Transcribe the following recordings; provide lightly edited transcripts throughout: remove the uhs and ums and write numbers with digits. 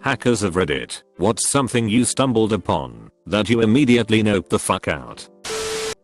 Hackers of Reddit, what's something you stumbled upon that you immediately noped the fuck out?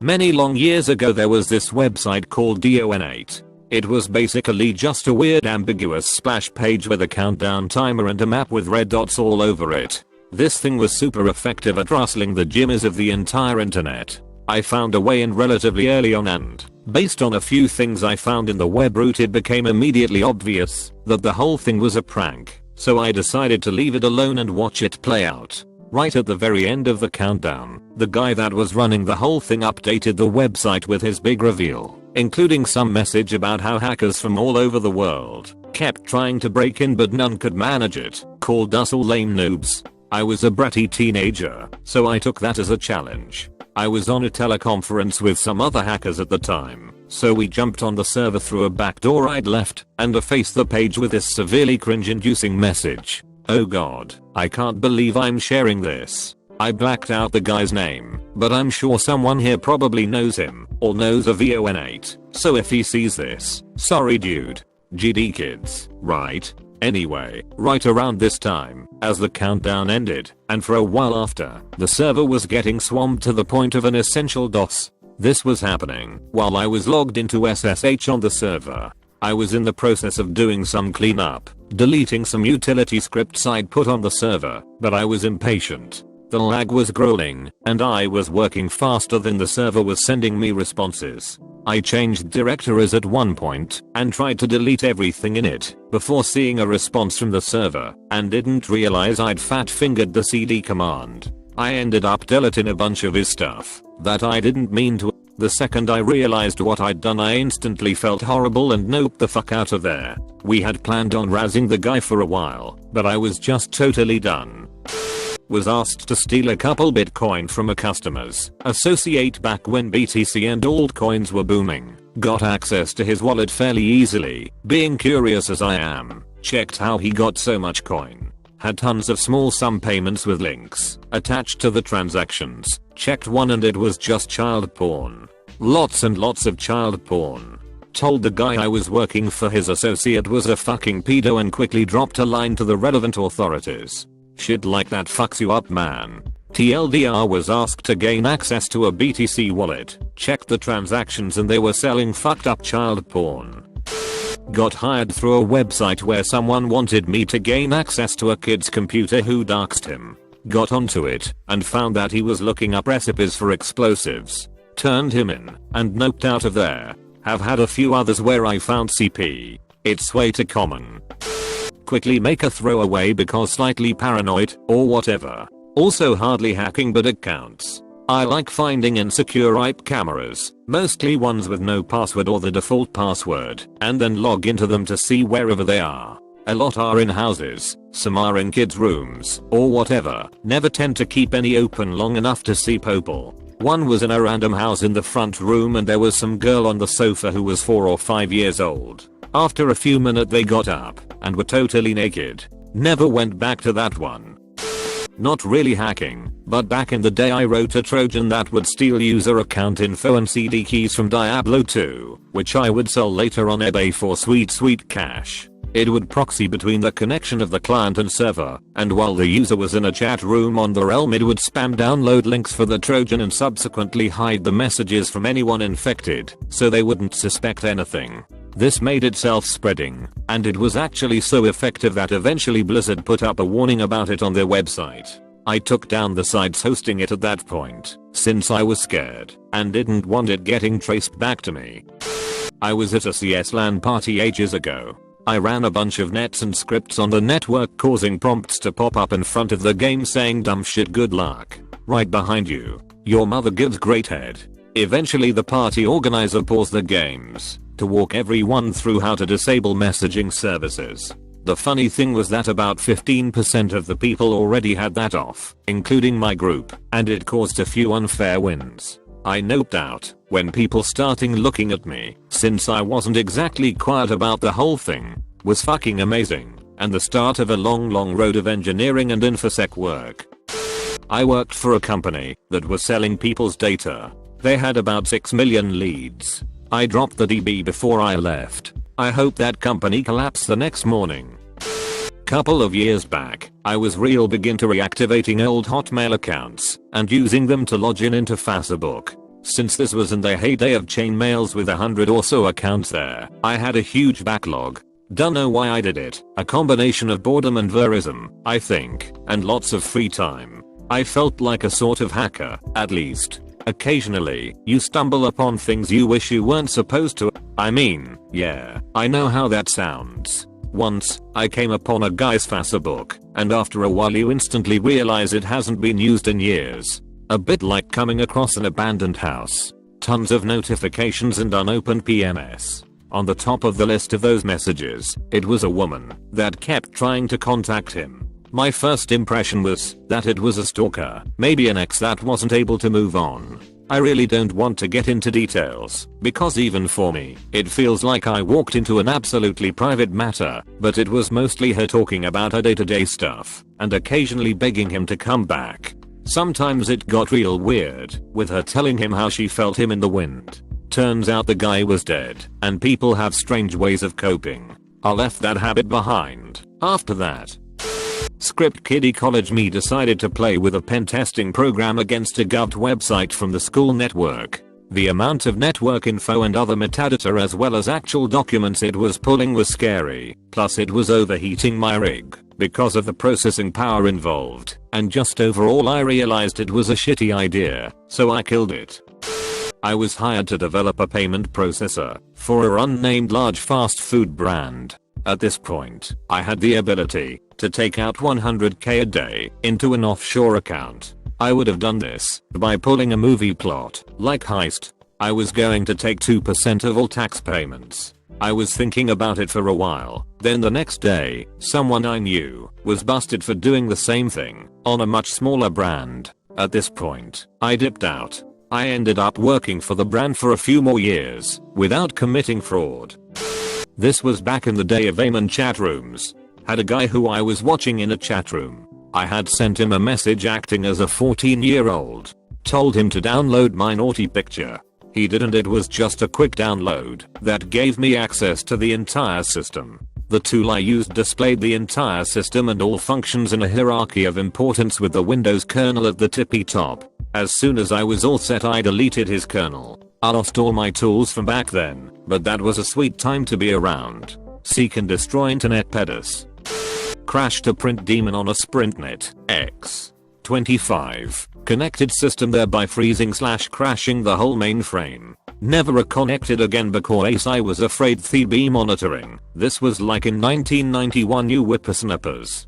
Many long years ago there was this website called DON8. It was basically just a weird ambiguous splash page with a countdown timer and a map with red dots all over it. This thing was super effective at rustling the jimmies of the entire internet. I found a way in relatively early on and, based on a few things I found in the web route, it became immediately obvious that the whole thing was a prank. So I decided to leave it alone and watch it play out. Right at the very end of the countdown, the guy that was running the whole thing updated the website with his big reveal, including some message about how hackers from all over the world kept trying to break in but none could manage it, called us all lame noobs. I was a bratty teenager, so I took that as a challenge. I was on a teleconference with some other hackers at the time, so we jumped on the server through a back door I'd left and effaced the page with this severely cringe-inducing message. Oh god, I can't believe I'm sharing this. I blacked out the guy's name, but I'm sure someone here probably knows him or knows a VON8, so if he sees this, sorry dude. GD kids, right? Anyway, right around this time, as the countdown ended, and for a while after, the server was getting swamped to the point of an essential DOS. This was happening while I was logged into SSH on the server. I was in the process of doing some cleanup, deleting some utility scripts I'd put on the server, but I was impatient. The lag was growing, and I was working faster than the server was sending me responses. I changed directories at one point and tried to delete everything in it before seeing a response from the server and didn't realize I'd fat fingered the cd command. I ended up deleting a bunch of his stuff that I didn't mean to. The second I realized what I'd done, I instantly felt horrible and noped the fuck out of there. We had planned on razzing the guy for a while, but I was just totally done. Was asked to steal a couple Bitcoin from a customer's associate back when BTC and altcoins were booming. Got access to his wallet fairly easily, being curious as I am. Checked how he got so much coin. Had tons of small sum payments with links attached to the transactions. Checked one and it was just child porn. Lots and lots of child porn. Told the guy I was working for his associate was a fucking pedo and quickly dropped a line to the relevant authorities. Shit like that fucks you up, man. TLDR was asked to gain access to a BTC wallet. Checked the transactions and they were selling fucked up child porn. Got hired through a website where someone wanted me to gain access to a kid's computer who doxed him. Got onto it and found that he was looking up recipes for explosives. Turned him in and noped out of there. Have had a few others where I found CP. It's way too common. Quickly make a throwaway because slightly paranoid or whatever. Also hardly hacking but it counts. I like finding insecure IP cameras, mostly ones with no password or the default password, and then log into them to see wherever they are. A lot are in houses, some are in kids' rooms, or whatever. Never tend to keep any open long enough to see people. One was in a random house in the front room and there was some girl on the sofa who was 4 or 5 years old. After a few minutes they got up and were totally naked. Never went back to that one. Not really hacking, but back in the day I wrote a Trojan that would steal user account info and CD keys from Diablo 2, which I would sell later on eBay for sweet cash. It would proxy between the connection of the client and server, and while the user was in a chat room on the realm it would spam download links for the Trojan and subsequently hide the messages from anyone infected, so they wouldn't suspect anything. This made it self-spreading, and it was actually so effective that eventually Blizzard put up a warning about it on their website. I took down the sites hosting it at that point, since I was scared and didn't want it getting traced back to me. I was at a CS LAN party ages ago. I ran a bunch of nets and scripts on the network causing prompts to pop up in front of the game saying dumb shit good luck. Right behind you. Your mother gives great head. Eventually the party organizer paused the games to walk everyone through how to disable messaging services. The funny thing was that about 15% of the people already had that off, including my group, and it caused a few unfair wins. I noped out when people starting looking at me, since I wasn't exactly quiet about the whole thing. Was fucking amazing, and the start of a long road of engineering and infosec work. I worked for a company that was selling people's data. They had about 6 million leads. I dropped the DB before I left. I hope that company collapsed the next morning. Couple of years back, I was begin to reactivating old Hotmail accounts and using them to log into Facebook. Since this was in the heyday of chain mails with 100 or so accounts there, I had a huge backlog. Don't know why I did it, a combination of boredom and verism, I think, and lots of free time. I felt like a sort of hacker, at least. Occasionally, you stumble upon things you wish you weren't supposed to. I mean, yeah, I know how that sounds. Once, I came upon a guy's Facebook, and after a while you instantly realize it hasn't been used in years. A bit like coming across an abandoned house. Tons of notifications and unopened PMS. On the top of the list of those messages, it was a woman that kept trying to contact him. My first impression was that it was a stalker, maybe an ex that wasn't able to move on. I really don't want to get into details, because even for me, it feels like I walked into an absolutely private matter, but it was mostly her talking about her day-to-day stuff, and occasionally begging him to come back. Sometimes it got real weird, with her telling him how she felt him in the wind. Turns out the guy was dead, and people have strange ways of coping. I left that habit behind. After that, Script Kiddie College me decided to play with a pen testing program against a govt website from the school network. The amount of network info and other metadata as well as actual documents it was pulling was scary, plus it was overheating my rig because of the processing power involved, and just overall I realized it was a shitty idea, so I killed it. I was hired to develop a payment processor for a unnamed large fast food brand. At this point, I had the ability to take out 100k a day into an offshore account. I would have done this by pulling a movie plot, like Heist. I was going to take 2% of all tax payments. I was thinking about it for a while, then the next day, someone I knew was busted for doing the same thing on a much smaller brand. At this point, I dipped out. I ended up working for the brand for a few more years without committing fraud. This was back in the day of Amen chat rooms. Had a guy who I was watching in a chat room. I had sent him a message acting as a 14-year-old. Told him to download my naughty picture. He didn't. It was just a quick download that gave me access to the entire system. The tool I used displayed the entire system and all functions in a hierarchy of importance with the Windows kernel at the tippy top. As soon as I was all set, I deleted his kernel. I lost all my tools from back then, but that was a sweet time to be around. Seek and destroy internet pedis. Crashed a print daemon on a SprintNet X25 connected system, thereby freezing/crashing the whole mainframe. Never reconnected again because I was afraid they'd be monitoring. This was like in 1991, you whippersnappers.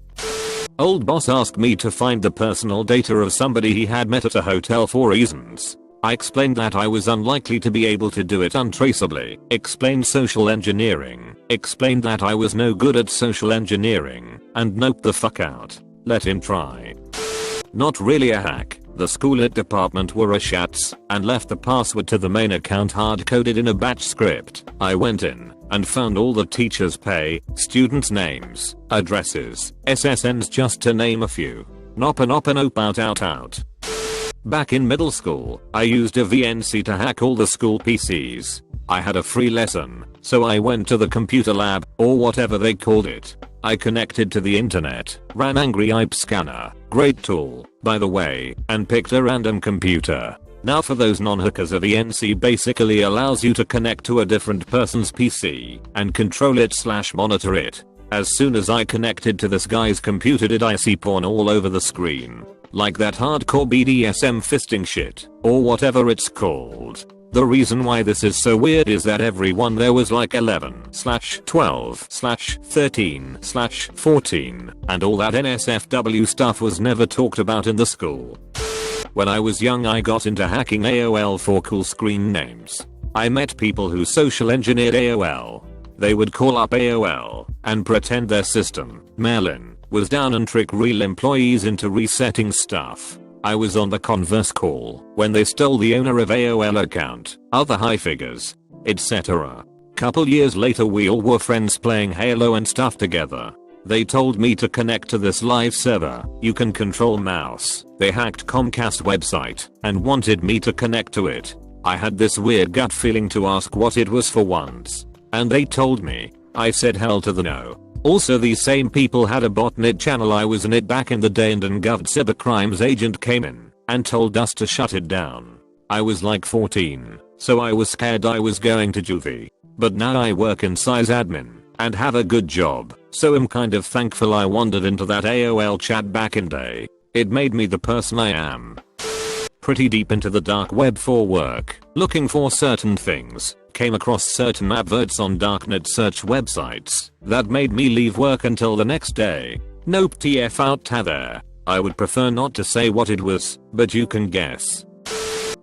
Old boss asked me to find the personal data of somebody he had met at a hotel for reasons. I explained that I was unlikely to be able to do it untraceably, explained social engineering, explained that I was no good at social engineering, and noped the fuck out. Let him try. Not really a hack. The school department were a shats and left the password to the main account hard-coded in a batch script. I went in and found all the teachers' pay, students' names, addresses, SSNs, just to name a few. Nop out. Back in middle school, I used a VNC to hack all the school PCs. I had a free lesson, so I went to the computer lab, or whatever they called it. I connected to the internet, ran Angry IP Scanner, great tool, by the way, and picked a random computer. Now for those non-hackers, a VNC basically allows you to connect to a different person's PC and control it/monitor it. As soon as I connected to this guy's computer, did I see porn all over the screen. Like that hardcore BDSM fisting shit, or whatever it's called. The reason why this is so weird is that everyone there was like 11/12/13/14, and all that NSFW stuff was never talked about in the school. When I was young, I got into hacking AOL for cool screen names. I met people who social engineered AOL. They would call up AOL and pretend their system, mail-in, was down and trick real employees into resetting stuff. I was on the converse call when they stole the owner of AOL account, other high figures, etc. Couple years later, we all were friends playing Halo and stuff together. They told me to connect to this live server. You can control mouse. They hacked Comcast website and wanted me to connect to it. I had this weird gut feeling to ask what it was for once, and they told me. I said hell to the no. Also, these same people had a botnet channel. I was in it back in the day and an govt cybercrimes agent came in and told us to shut it down. I was like 14, so I was scared I was going to juvie. But now I work in sysadmin and have a good job, so I'm kind of thankful I wandered into that AOL chat back in day. It made me the person I am. Pretty deep into the dark web for work, looking for certain things. Came across certain adverts on darknet search websites that made me leave work until the next day. Nope, TF out there. I would prefer not to say what it was, but you can guess.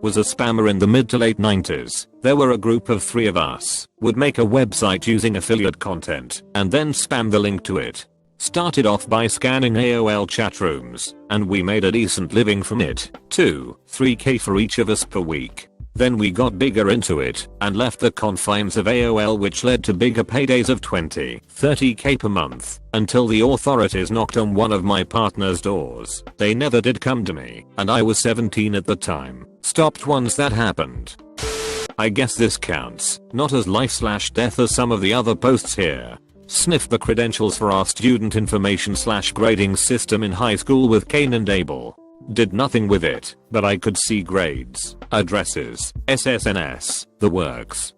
Was a spammer in the mid to late 90s. There were a group of 3 of us, would make a website using affiliate content, and then spam the link to it. Started off by scanning AOL chat rooms, and we made a decent living from it. 2-3k for each of us per week. Then we got bigger into it, and left the confines of AOL, which led to bigger paydays of 20-30k per month, until the authorities knocked on one of my partner's doors. They never did come to me, and I was 17 at the time. Stopped once that happened. I guess this counts, not as life/death as some of the other posts here. Sniffed the credentials for our student information/grading system in high school with Cain and Abel. Did nothing with it, but I could see grades, addresses, SSNS, the works.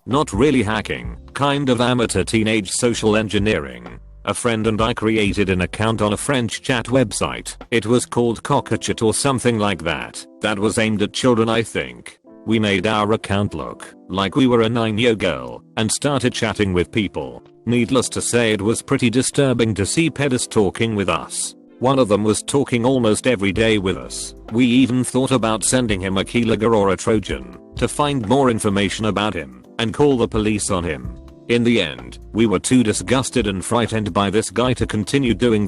Not really hacking, kind of amateur teenage social engineering. A friend and I created an account on a French chat website. It was called Cockachat or something like that. That was aimed at children, I think. We made our account look like we were a 9-year girl and started chatting with people. Needless to say, it was pretty disturbing to see pedos talking with us. One of them was talking almost every day with us. We even thought about sending him a keylogger or a Trojan to find more information about him and call the police on him. In the end, we were too disgusted and frightened by this guy to continue doing